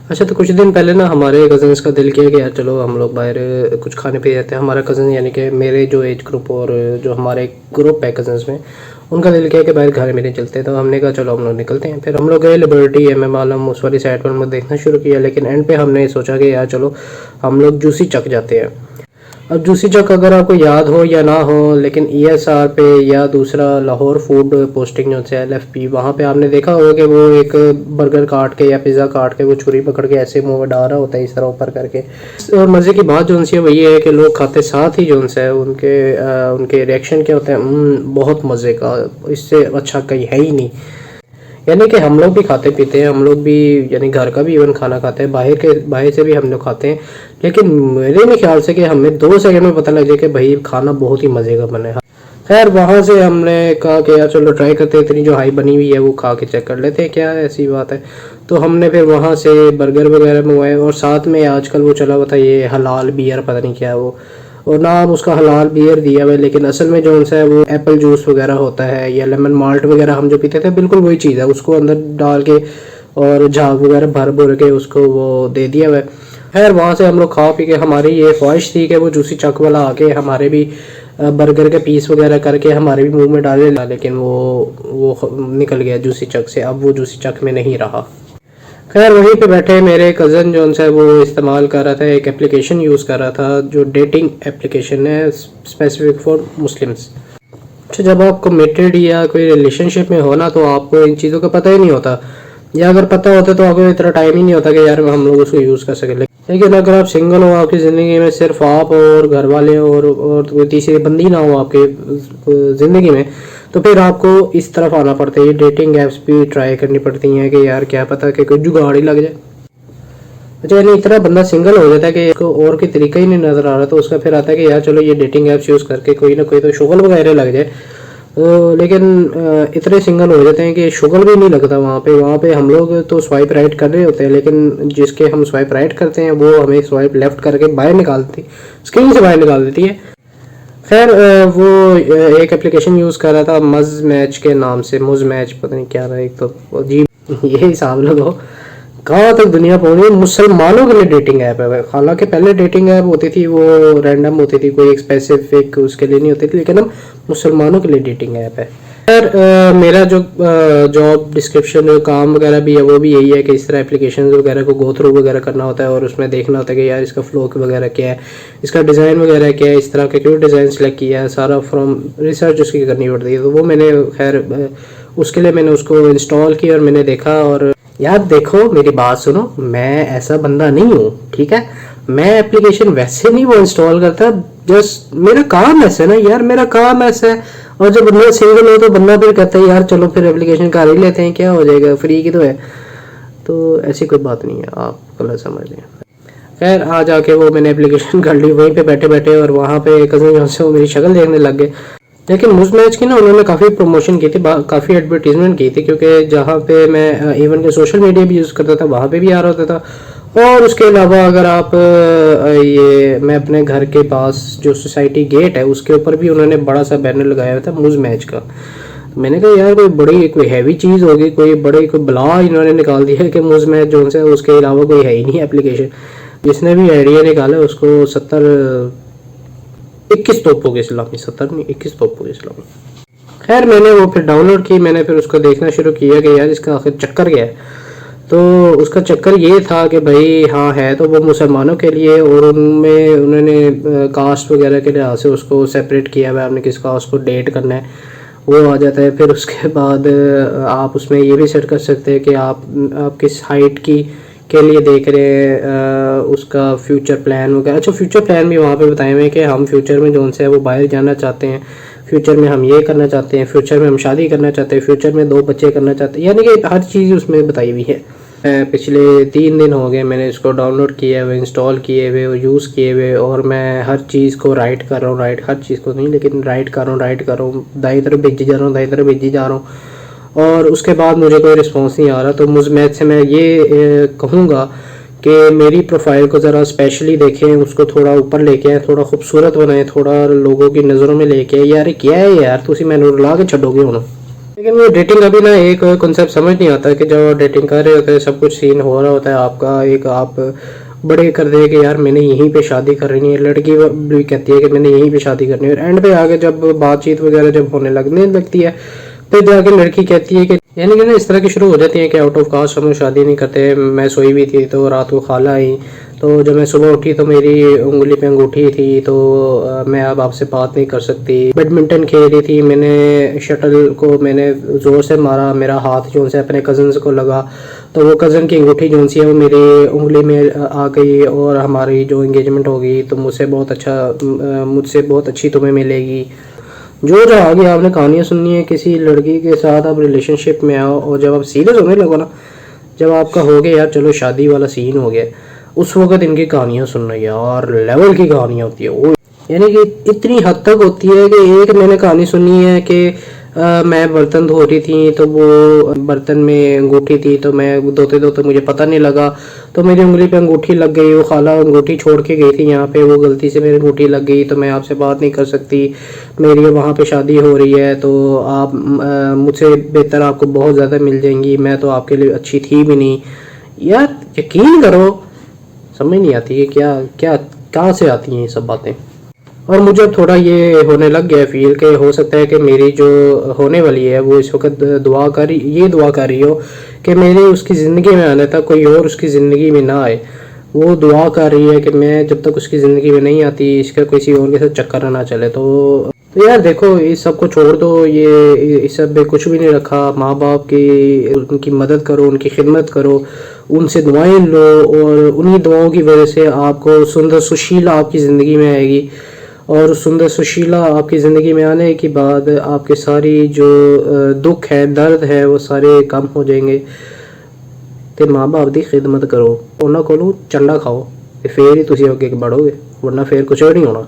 अच्छा, तो कुछ दिन पहले ना हमारे कज़न्स का दिल किया कि यार चलो हम लोग बाहर कुछ खाने पे जाते हैं। हमारा कज़न यानी कि मेरे जो एज ग्रुप और जो हमारे ग्रुप है कज़न्स में, उनका दिल किया कि बाहर खाने पीने चलते हैं। तो हमने कहा चलो हम लोग निकलते हैं। फिर हम लोग गए लिबर्टी एम आलम उस वाली साइड पर हम लोग देखना शुरू किया, लेकिन एंड पे हमने सोचा कि यार चलो हम लोग जूसी चक जाते हैं। अब जूसी चक अगर आपको याद हो या ना हो, लेकिन ESR पे या दूसरा लाहौर फूड पोस्टिंग जो है LFP, वहाँ पे आपने देखा होगा कि वो एक बर्गर काट के या पिज़्ज़ा काट के वो छुरी पकड़ के ऐसे मुंह में डाल रहा होता है इस तरह ऊपर करके। और मज़े की बात जो सी है वो ये है कि लोग खाते साथ ही जो है उनके रिएक्शन क्या होते हैं, बहुत मज़े का, इससे अच्छा कहीं है ही नहीं। यानी कि हम लोग भी खाते पीते हैं, हम लोग भी यानी घर का भी इवन खाना खाते हैं, बाहर से भी हम लोग खाते हैं। लेकिन मेरे में ख्याल से कि हमें 2 सेकंड में पता लग जाए कि भाई खाना बहुत ही मज़े का बना है। खैर वहाँ से हमने कहा कि यार चलो ट्राई करते हैं, इतनी जो हाई बनी हुई है वो खा के चेक कर लेते हैं क्या है, ऐसी बात है। तो हमने फिर वहाँ से बर्गर वगैरह मंगवाए और साथ में आजकल वो चला हुआ था ये हलाल बियर, पता नहीं क्या है वो, और नाम उसका हलाल बियर दिया हुआ है, लेकिन असल में जो है वो एप्पल जूस वगैरह होता है या लेमन माल्ट वगैरह हम जो पीते थे बिल्कुल वही चीज़ है, उसको अंदर डाल के और झाग वगैरह भर भर के उसको वो दे दिया हुआ है। खैर वहाँ से हम लोग खा पी के हमारी ये ख्वाहिश थी कि वो जूसी चक वाला आके हमारे भी बर्गर के पीस वगैरह करके हमारे भी मुंह में डाले, लेकिन वो निकल गया जूसी चक से, अब वो जूसी चक में नहीं रहा। खैर वहीं पे बैठे मेरे कज़न जो है वो इस्तेमाल कर रहा था, एक एप्लीकेशन यूज़ कर रहा था जो डेटिंग एप्लीकेशन है स्पेसिफिक फॉर मुस्लिम्स। अच्छा, जब आप कमिटेड या कोई रिलेशनशिप में हो ना तो आपको इन चीज़ों का पता ही नहीं होता, या अगर पता होता तो आपको इतना टाइम ही नहीं होता कि यार हम लोग उसको यूज़ कर सकें। लेकिन अगर आप सिंगल हो, आपकी ज़िंदगी में सिर्फ आप और घर वाले और कोई तीसरी बंदी ना हो आपके ज़िंदगी में, तो फिर आपको इस तरफ आना पड़ता है। ये डेटिंग ऐप्स भी ट्राई करनी पड़ती हैं कि यार क्या पता कि कोई जुगाड़ ही लग जाए। अच्छा, यानी इतना बंदा सिंगल हो जाता है कि इसको और कोई तरीका ही नहीं नज़र आ रहा, तो उसका फिर आता है कि यार चलो ये डेटिंग ऐप्स यूज़ करके कोई ना कोई तो शुगल वगैरह लग जाए। लेकिन इतने सिंगल हो जाते हैं कि शुगल भी नहीं लगता वहाँ पे हम लोग तो स्वाइप राइट कर रहे होते हैं, लेकिन जिसके हम स्वाइप राइट करते हैं वो हमें स्वाइप लेफ्ट करके बाहर निकाल देती, स्क्रीन से बाहर निकाल देती है। खैर वो एक एप्लीकेशन यूज़ कर रहा था मज़ मैच के नाम से, मुझ मैच पता नहीं क्या रहा, एक तो अजीब ये हिसाब लगाओ कहाँ तक दुनिया पहुंच गई। मुसलमानों के लिए डेटिंग ऐप है, हालांकि पहले डेटिंग ऐप होती थी वो रैंडम होती थी, कोई एक स्पेसिफिक उसके लिए नहीं होती थी, लेकिन अब मुसलमानों के लिए डेटिंग ऐप है। खैर मेरा जो जॉब डिस्क्रिप्शन काम वगैरह भी है वो भी यही है कि इस तरह एप्लीकेशन वगैरह को गो थ्रू वगैरह करना होता है और उसमें देखना होता है कि यार इसका फ्लो वगैरह क्या है, इसका डिज़ाइन वगैरह क्या है, इस तरह का क्यों डिज़ाइन सेलेक्ट किया है, सारा फ्रॉम रिसर्च उसकी करनी पड़ती है। तो वो मैंने खैर उसके लिए मैंने उसको इंस्टॉल किया और मैंने देखा। और यार देखो मेरी बात सुनो, मैं ऐसा बंदा नहीं हूँ, ठीक है, मैं एप्लीकेशन वैसे नहीं वो इंस्टॉल करता, जस्ट मेरा काम ऐसा है ना यार, मेरा काम ऐसा है। और जब बंदा सिंगल हो तो बंदा फिर कहता है यार चलो फिर एप्लीकेशन कर ही लेते हैं, क्या हो जाएगा, फ्री की तो है। तो ऐसी कोई बात नहीं है, आप गलत समझ लें। खैर आज आके वो मैंने एप्लीकेशन कर ली वहीं पे बैठे बैठे, और वहाँ पे कज़न जो से वो मेरी शक्ल देखने लग गए। लेकिन मुझ मैच की ना उन्होंने काफ़ी प्रमोशन की थी, काफ़ी एडवर्टीजमेंट की थी, क्योंकि जहाँ पे मैं इवन के सोशल मीडिया भी यूज़ करता था वहाँ पे भी आ रहा होता था। और उसके अलावा अगर आप ये मैं अपने घर के पास जो सोसाइटी गेट है उसके ऊपर भी उन्होंने बड़ा सा बैनर लगाया हुआ था मुझ मैच का। तो मैंने कहा यार कोई हैवी चीज़ होगी, कोई बला इन्होंने निकाल दिया है कि मुझ मैच जो है उसके अलावा कोई है ही नहीं एप्लीकेशन। जिसने भी आइडिया निकाला उसको 21 तोपों के इस्लामी, 70 नहीं 21 तोपों के इस्लामी। खैर मैंने वो फिर डाउनलोड की, मैंने फिर उसको देखना शुरू किया कि यार इसका आखिर चक्कर क्या है। तो उसका चक्कर ये था कि भाई हाँ है तो वो मुसलमानों के लिए, और उनमें उन्होंने कास्ट वगैरह के लिहाज से उसको सेपरेट किया हुआ है, आपने किस कास्ट को डेट करना है वो आ जाता है। फिर उसके बाद आप उसमें ये भी सेट कर सकते हैं कि आप किस हाइट की के लिए देख रहे हैं, उसका फ्यूचर प्लान वगैरह। अच्छा, फ्यूचर प्लान भी वहाँ पे बताए हुए हैं कि हम फ्यूचर में जो है वो बाहर जाना चाहते हैं, फ्यूचर में हम ये करना चाहते हैं, फ्यूचर में हम शादी करना चाहते हैं, फ्यूचर में 2 बच्चे करना चाहते हैं, यानी कि हर चीज़ उसमें बताई हुई है। पिछले 3 दिन हो गए मैंने इसको डाउनलोड किए हुए, इंस्टॉल किए हुए और यूज़ किए हुए, और मैं हर चीज़ को राइट कर रहा हूँ, हर चीज़ को नहीं लेकिन राइट कर रहा हूँ, दाई तरफ भेजी जा रहा हूँ, और उसके बाद मुझे कोई रिस्पॉन्स नहीं आ रहा। तो मुझ मैच से मैं ये कहूँगा कि मेरी प्रोफाइल को ज़रा स्पेशली देखें, उसको थोड़ा ऊपर लेके आए, थोड़ा खूबसूरत बनाएं, थोड़ा लोगों की नज़रों में लेके आए। यार क्या है यार तुसी मैनू रुला के छड़ोगे हूँ। लेकिन वो डेटिंग का भी ना एक कॉन्सेप्ट समझ नहीं आता कि जब आप डेटिंग कर रहे होते हैं, सब कुछ सीन हो रहा होता है आपका, एक आप बड़े कर दे कि यार मैंने यहीं पे शादी करनी है, लड़की भी कहती है कि मैंने यहीं पे शादी करनी है, और एंड पे आगे जब बातचीत वगैरह जब होने लगने लगती है, फिर जाके लड़की कहती है कि यानी कि ना इस तरह की शुरू हो जाती है कि आउट ऑफ कास्ट हम लोग शादी नहीं करते। मैं सोई भी थी तो रात को खाला आई, तो जब मैं सुबह उठी तो मेरी उंगली पे अंगूठी थी, तो मैं अब आपसे बात नहीं कर सकती। बैडमिंटन खेल रही थी, मैंने शटल को मैंने ज़ोर से मारा, मेरा हाथ जो से अपने कज़न्स को लगा, तो वो कज़न की अंगूठी जो सी है वो मेरी उंगली में आ गई, और हमारी जो इंगेजमेंट हो गई। तो मुझसे बहुत अच्छी तुम्हें मिलेगी। जो जो आगे आपने कहानियाँ सुननी है, किसी लड़की के साथ आप रिलेशनशिप में आओ और जब आप सीरियस होने लगो ना, जब आपका हो गया यार चलो शादी वाला सीन हो गया, उस वक्त इनकी कहानियाँ सुन रही है और लेवल की कहानियाँ होती है वो, यानी कि इतनी हद तक होती है कि एक मैंने कहानी सुनी है कि मैं बर्तन धो रही थी, तो वो बर्तन में अंगूठी थी, तो मैं धोते धोते मुझे पता नहीं लगा, तो मेरी उंगली पे अंगूठी लग गई। वो खाला अंगूठी छोड़ के गई थी यहाँ पे, वो गलती से मेरी अंगूठी लग गई, तो मैं आपसे बात नहीं कर सकती, मेरी वहाँ पे शादी हो रही है, तो आप मुझसे बेहतर आपको बहुत ज़्यादा मिल जाएंगी, मैं तो आपके लिए अच्छी थी भी नहीं। यार यकीन करो, समझ नहीं आती है क्या क्या कहाँ से आती हैं ये सब बातें। और मुझे अब थोड़ा ये होने लग गया फील कि हो सकता है कि मेरी जो होने वाली है वो इस वक्त दुआ कर रही हो कि मेरे उसकी ज़िंदगी में आने तक कोई और उसकी ज़िंदगी में ना आए। वो दुआ कर रही है कि मैं जब तक उसकी ज़िंदगी में नहीं आती, इसका किसी और के साथ चक्कर ना चले। तो यार देखो, इस सब को छोड़ दो, ये इस सब में कुछ भी नहीं रखा। माँ बाप की उनकी मदद करो, उनकी खिदमत करो, उनसे दुआएं लो, और उन्हीं दुआओं की वजह से आपको सुंदर सुशीला आपकी ज़िंदगी में आएगी, और सुंदर सुशीला आपकी ज़िंदगी में आने के बाद आपके सारी जो दुख है, दर्द है, वो सारे कम हो जाएंगे। तो माँ बाप की खिदमत करो, उन्होंने को चंडा खाओ, फिर ही तुम अगे बढ़ोगे, वरना फिर कुछ नहीं होना।